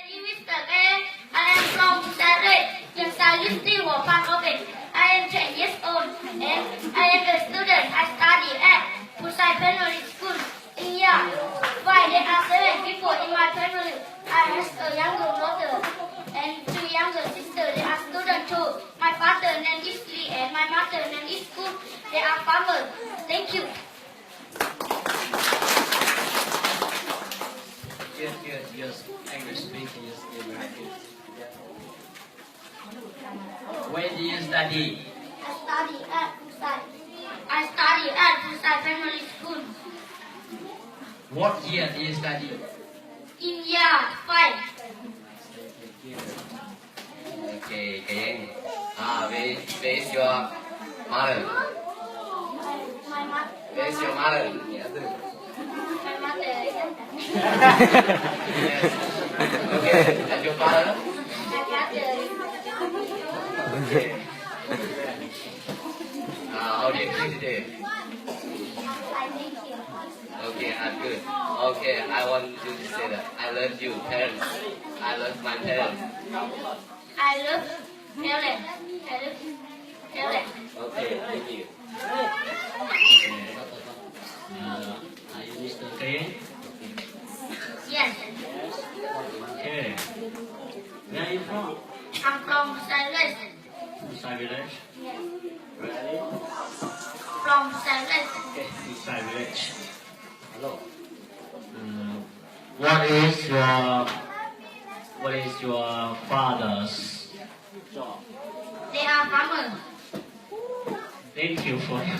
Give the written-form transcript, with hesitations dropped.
name is Mr. A. I am from Busaret. Yes, I used to work part of it. I am 10 years old and I am a student. I study at Busai Primary School in year 5. There are 7 people in my family. I have a younger brother and 2 younger sisters. They are students too. My father name is Lee and my mother name is Kum. They are farmers. Thank you. Yes, English speaking is still very good. Where do you study? I study at Busai Primary School What year do you study? in year 5. Okay, okay. Where is your mother? My mother. Where is your mother? My mother. Yes. Okay, and your father? My father. Okay. How do you feel today? I thank you. Okay, I'm good. Okay, I want you to say that I love you, parents. I love my parents. I love parents. I love parents. Okay, thank you. Are you Mr. K? Yes. Okay. Where are you from? I'm from Silence. Busai village. Yes. Really? From Silence. Okay, Busai village. Hello. What is your father's job? They are farmers. Thank you for your